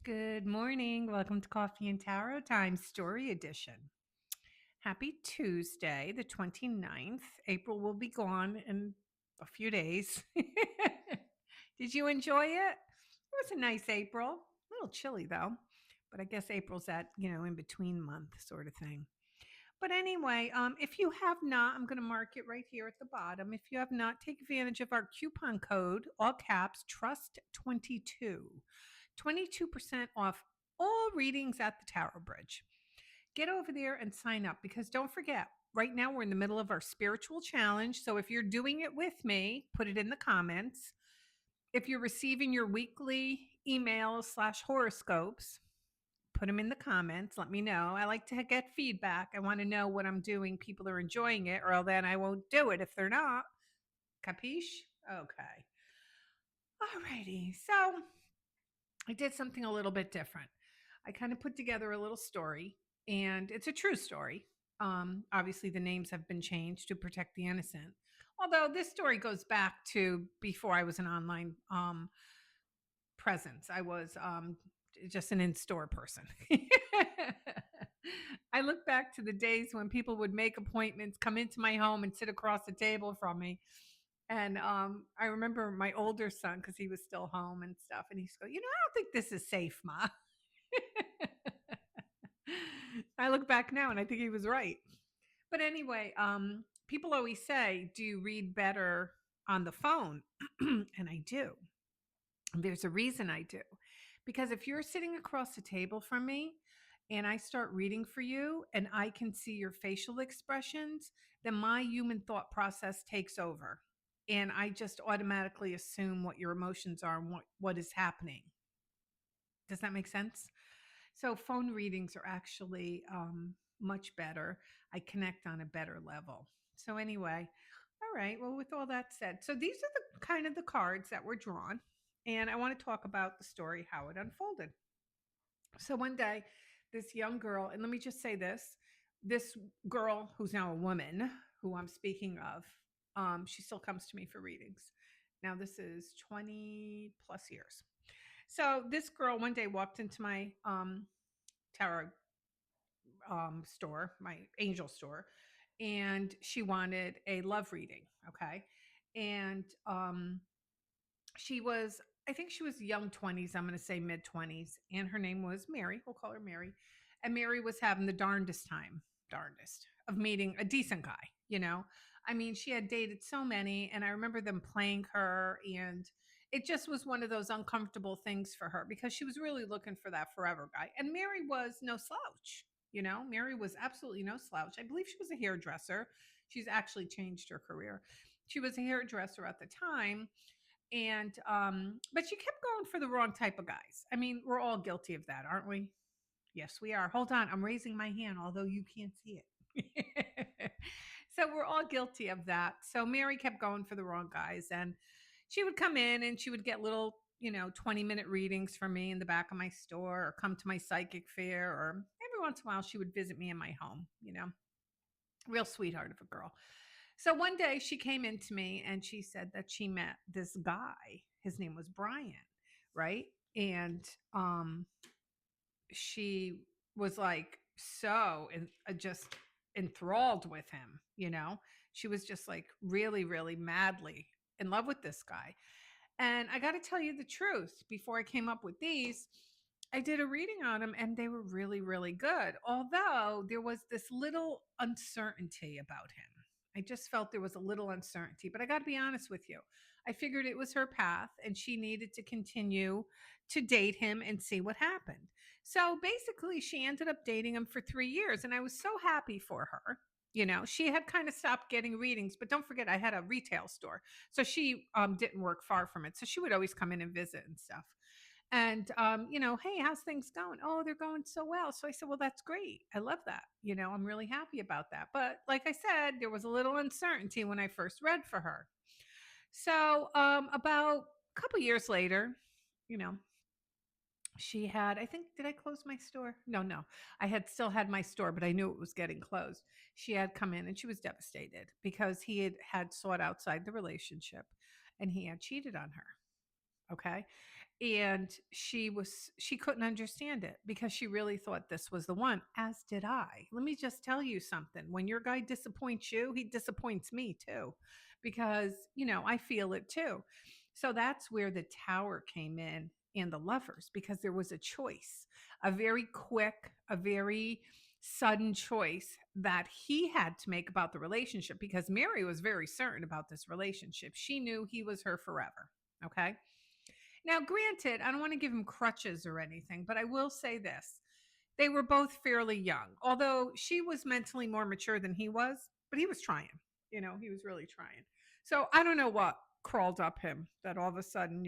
Good morning. Welcome to Coffee and Tarot Time Story Edition. Happy Tuesday, the 29th. April will be gone in a few days. Did you enjoy it? It was a nice April. A little chilly though, but I guess April's that, in between month sort of thing. But anyway, if you have not, I'm going to mark it right here at the bottom. If you have not, take advantage of our coupon code, all caps, TRUST22. 22% off all readings at the Tower Bridge. Get over there and sign up because don't forget, right now we're in the middle of our spiritual challenge. So if you're doing it with me, put it in the comments. If you're receiving your weekly emails/horoscopes, put them in the comments. Let me know. I like to get feedback. I want to know what I'm doing. People are enjoying it, or then I won't do it if they're not. Capiche? Okay. All righty. So I did something a little bit different. I kind of put together a little story, and it's a true story. Obviously, the names have been changed to protect the innocent. Although this story goes back to before I was an online presence. I was just an in-store person. I look back to the days when people would make appointments, come into my home and sit across the table from me. And I remember my older son, because he was still home and stuff, and he's go, I don't think this is safe, Ma. I look back now and I think he was right. But anyway, people always say, do you read better on the phone? And I do. There's a reason I do. Because if you're sitting across the table from me and I start reading for you and I can see your facial expressions, then my human thought process takes over. And I just automatically assume what your emotions are and what is happening. Does that make sense? So phone readings are actually much better. I connect on a better level. So anyway, all right. Well, with all that said, so these are the kind of the cards that were drawn. And I want to talk about the story, how it unfolded. So one day, this young girl, and let me just say this girl who's now a woman, who I'm speaking of, she still comes to me for readings. Now, this is 20 plus years. So this girl one day walked into my tarot store, my angel store, and she wanted a love reading. Okay. And she was, I think she was young 20s, I'm going to say mid 20s, and her name was Mary. We'll call her Mary. And Mary was having the darndest of meeting a decent guy. I mean, she had dated so many, and I remember them playing her, and it just was one of those uncomfortable things for her because she was really looking for that forever guy. And Mary was no slouch. Mary was absolutely no slouch. I believe she was a hairdresser. She's actually changed her career. She was a hairdresser at the time, and but she kept going for the wrong type of guys. I mean, we're all guilty of that, aren't we? Yes, we are. Hold on, I'm raising my hand, although you can't see it. So we're all guilty of that. So Mary kept going for the wrong guys, and she would come in and she would get little 20-minute readings from me in the back of my store, or come to my psychic fair, or every once in a while she would visit me in my home. Real sweetheart of a girl. So one day she came into me and she said that she met this guy. His name was Brian, right? And she was like just enthralled with him. She was just like really, really madly in love with this guy. And I got to tell you the truth, before I came up with these, I did a reading on them and they were really, really good. Although there was this little uncertainty about him. I just felt there was a little uncertainty, but I got to be honest with you. I figured it was her path and she needed to continue to date him and see what happened. So basically, she ended up dating him for 3 years, and I was so happy for her. She had kind of stopped getting readings, but don't forget, I had a retail store. So she didn't work far from it. So she would always come in and visit and stuff. And, hey, how's things going? Oh, they're going so well. So I said, well, that's great. I love that. I'm really happy about that. But like I said, there was a little uncertainty when I first read for her. So about a couple years later, you know, she had, I think, did I close my store? No. I had still had my store, but I knew it was getting closed. She had come in and she was devastated because he had sought outside the relationship and he had cheated on her. Okay. And she couldn't understand it because she really thought this was the one, as did I. Let me just tell you something. When your guy disappoints you, he disappoints me too, because, I feel it too. So that's where the tower came in and the lovers, because there was a choice, a very quick, a very sudden choice that he had to make about the relationship, because Mary was very certain about this relationship. She knew he was her forever. Okay. Now, granted, I don't want to give him crutches or anything, but I will say this. They were both fairly young, although she was mentally more mature than he was, but he was trying. He was really trying. So I don't know what crawled up him that all of a sudden,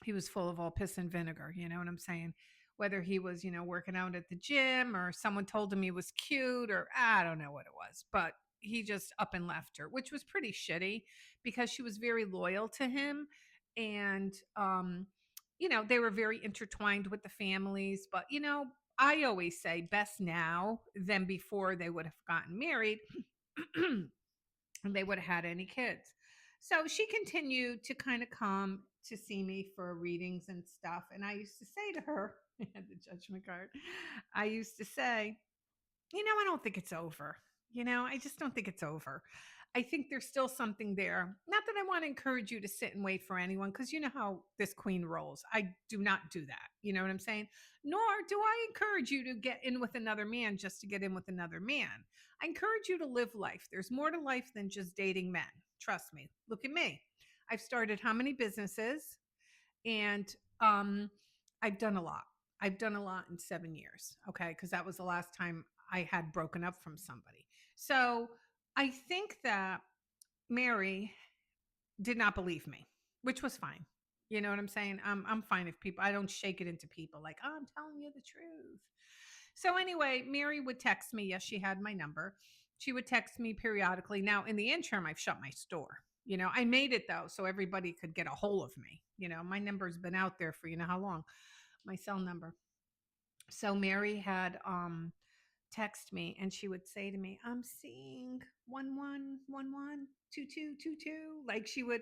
he was full of all piss and vinegar. You know what I'm saying? Whether he was, working out at the gym, or someone told him he was cute, or I don't know what it was, but he just up and left her, which was pretty shitty because she was very loyal to him. And, they were very intertwined with the families. But, I always say best now than before they would have gotten married and they would have had any kids. So she continued to kind of come to see me for readings and stuff. And I used to say to her, the judgment card, I used to say, I don't think it's over. I just don't think it's over. I think there's still something there. Not that I want to encourage you to sit and wait for anyone, because you know how this queen rolls. I do not do that. You know what I'm saying? Nor do I encourage you to get in with another man just to get in with another man. I encourage you to live life. There's more to life than just dating men. Trust me. Look at me. I've started how many businesses? And I've done a lot. I've done a lot in 7 years. Okay. Because that was the last time I had broken up from somebody. So I think that Mary did not believe me, which was fine. You know what I'm saying? I'm fine if people, I don't shake it into people like, oh, I'm telling you the truth. So anyway, Mary would text me. Yes, she had my number. She would text me periodically. Now, in the interim, I've shut my store. I made it though, so everybody could get a hold of me. My number's been out there for how long, my cell number. So Mary had text me, and she would say to me, I'm seeing 11112222. Like she would,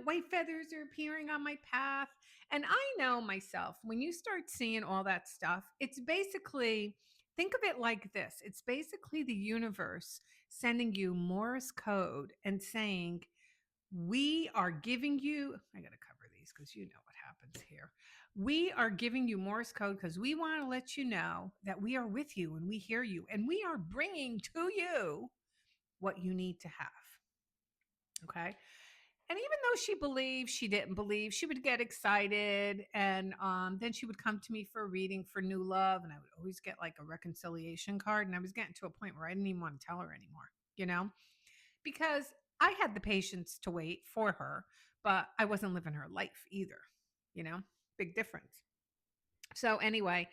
white feathers are appearing on my path. And I know myself, when you start seeing all that stuff, it's basically, think of it like this. It's basically the universe sending you Morse code and saying, we are giving you, I got to cover these because you know what happens here. We are giving you Morse code because we want to let you know that we are with you and we hear you and we are bringing to you what you need to have. Okay. And even though she believed, she didn't believe, she would get excited. And then she would come to me for a reading for new love. And I would always get like a reconciliation card. And I was getting to a point where I didn't even want to tell her anymore, because I had the patience to wait for her, but I wasn't living her life either, you know, big difference. So anyway,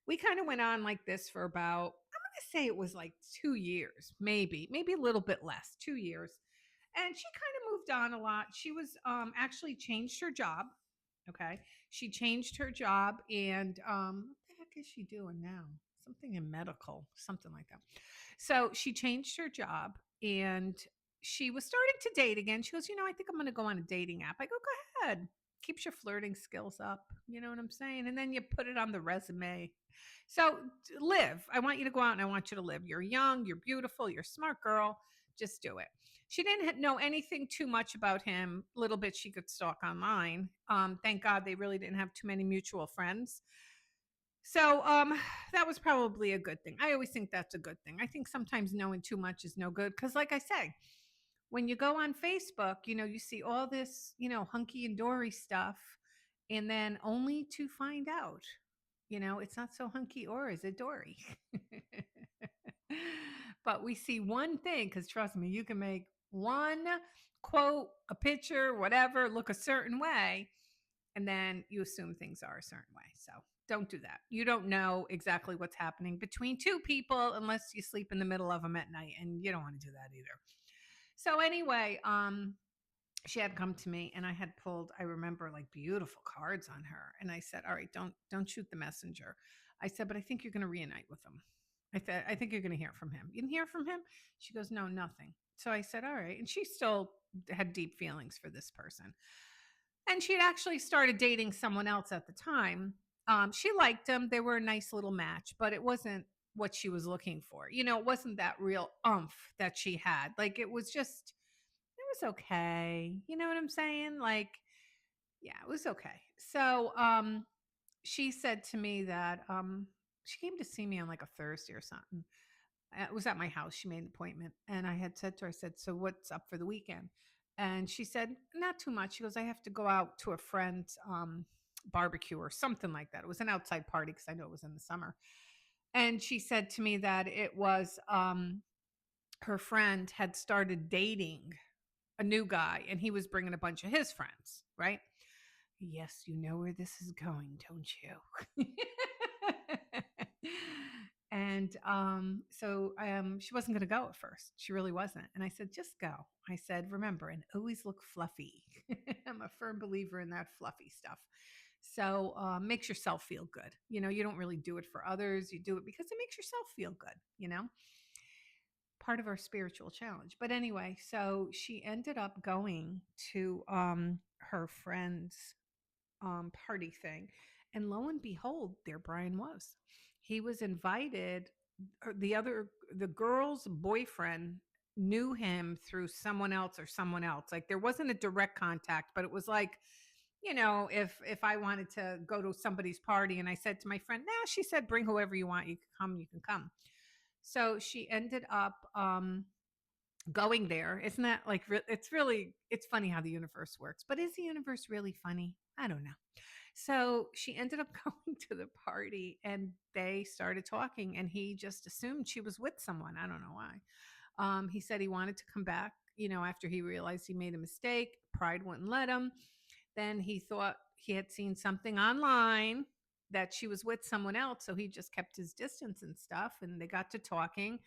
we kind of went on like this for about, I'm going to say it was like 2 years, maybe a little bit less, 2 years. And she kind of moved on a lot. She was actually changed her job. Okay. She changed her job. And what the heck is she doing now? Something in medical, something like that. So she changed her job, and she was starting to date again. She goes, I think I'm going to go on a dating app. I go, go ahead. Keeps your flirting skills up. You know what I'm saying? And then you put it on the resume. So live. I want you to go out and I want you to live. You're young, you're beautiful, you're a smart girl. Just do it. She didn't know anything too much about him. Little bit she could stalk online. Thank God they really didn't have too many mutual friends. So that was probably a good thing. I always think that's a good thing. I think sometimes knowing too much is no good because, like I say, when you go on Facebook, you see all this, hunky and dory stuff, and then only to find out, it's not so hunky or is it dory? But we see one thing, because trust me, you can make one quote, a picture, whatever, look a certain way, and then you assume things are a certain way. So don't do that. You don't know exactly what's happening between two people unless you sleep in the middle of them at night, and you don't want to do that either. So anyway, she had come to me, and I had pulled, I remember, like beautiful cards on her, and I said, all right, don't shoot the messenger. I said, but I think you're going to reunite with him. I said, I think you're going to hear from him. You didn't hear from him? She goes, no, nothing. So I said, all right. And she still had deep feelings for this person. And she had actually started dating someone else at the time. She liked him. They were a nice little match, but it wasn't what she was looking for. It wasn't that real umph that she had. Like it was just, it was okay. You know what I'm saying? Like, yeah, it was okay. So, she said to me that she came to see me on like a Thursday or something. It was at my house. She made an appointment. And I had said to her, I said, "So what's up for the weekend?" And she said, "Not too much." She goes, "I have to go out to a friend's barbecue or something like that." It was an outside party because I know it was in the summer. And she said to me that it was her friend had started dating a new guy and he was bringing a bunch of his friends, right? Yes, you know where this is going, don't you? And so she wasn't going to go at first. She really wasn't. And I said, "Just go." I said, "Remember, and always look fluffy." I'm a firm believer in that fluffy stuff. So makes yourself feel good. You don't really do it for others. You do it because it makes yourself feel good. Part of our spiritual challenge. But anyway, so she ended up going to her friend's party thing. And lo and behold, there Brian was. He was invited. The girl's boyfriend knew him through someone else or someone else. Like there wasn't a direct contact, but it was like, if I wanted to go to somebody's party and I said to my friend, "Nah," she said, "Bring whoever you want. You can come, you can come." So she ended up going there. Isn't that like it's funny how the universe works. But is the universe really funny? I don't know. So she ended up going to the party and they started talking and he just assumed she was with someone. I don't know why. He said he wanted to come back, after he realized he made a mistake. Pride wouldn't let him. Then he thought he had seen something online that she was with someone else. So he just kept his distance and stuff. And they got to talking.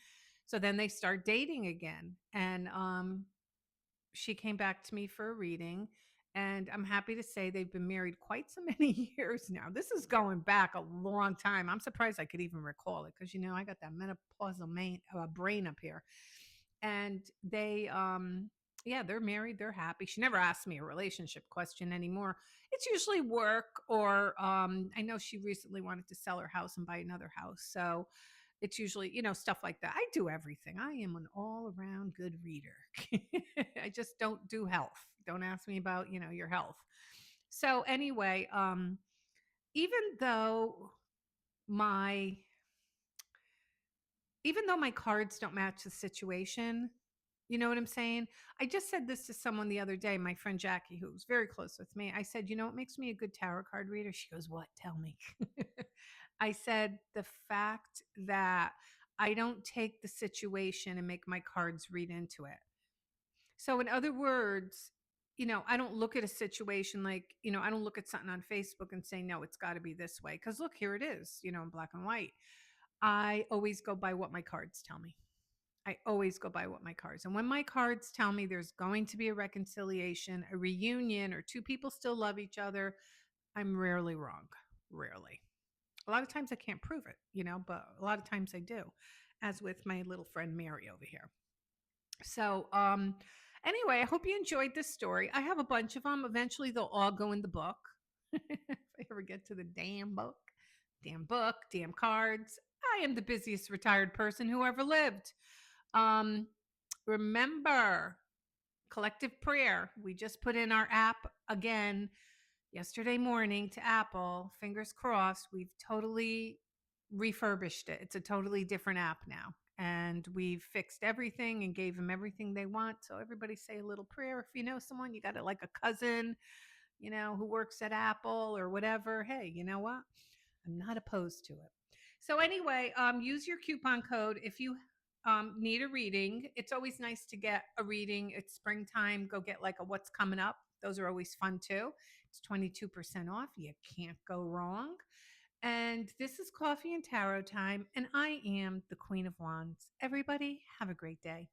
So then they start dating again. And she came back to me for a reading. And I'm happy to say they've been married quite so many years now. This is going back a long time. I'm surprised I could even recall it because, I got that menopausal brain up here. And yeah, they're married. They're happy. She never asked me a relationship question anymore. It's usually work or I know she recently wanted to sell her house and buy another house. So it's usually, stuff like that. I do everything. I am an all around good reader. I just don't do health. Don't ask me about, your health. So anyway, even though my my cards don't match the situation, you know what I'm saying? I just said this to someone the other day, my friend Jackie, who was very close with me. I said, "You know what makes me a good tarot card reader?" She goes, "What? Tell me." I said, "The fact that I don't take the situation and make my cards read into it." So, in other words, I don't look at a situation like, I don't look at something on Facebook and say, "No, it's got to be this way." Because look, here it is, in black and white. I always go by what my cards tell me. I always go by what my cards. And when my cards tell me there's going to be a reconciliation, a reunion, or two people still love each other, I'm rarely wrong. Rarely. A lot of times I can't prove it, but a lot of times I do, as with my little friend Mary over here. So, anyway, I hope you enjoyed this story. I have a bunch of them. Eventually, they'll all go in the book. If I ever get to the damn book, damn cards. I am the busiest retired person who ever lived. Um, Remember, collective prayer. We just put in our app again yesterday morning to Apple. Fingers crossed. We've totally refurbished it. It's a totally different app now. And we've fixed everything and gave them everything they want. So everybody say a little prayer. If you know someone, you got it like a cousin, who works at Apple or whatever. Hey, you know what? I'm not opposed to it. So anyway, use your coupon code if you need a reading. It's always nice to get a reading. It's springtime. Go get like a what's coming up. Those are always fun too. It's 22% off. You can't go wrong. And this is Coffee and Tarot time. And I am the Queen of Wands. Everybody, have a great day.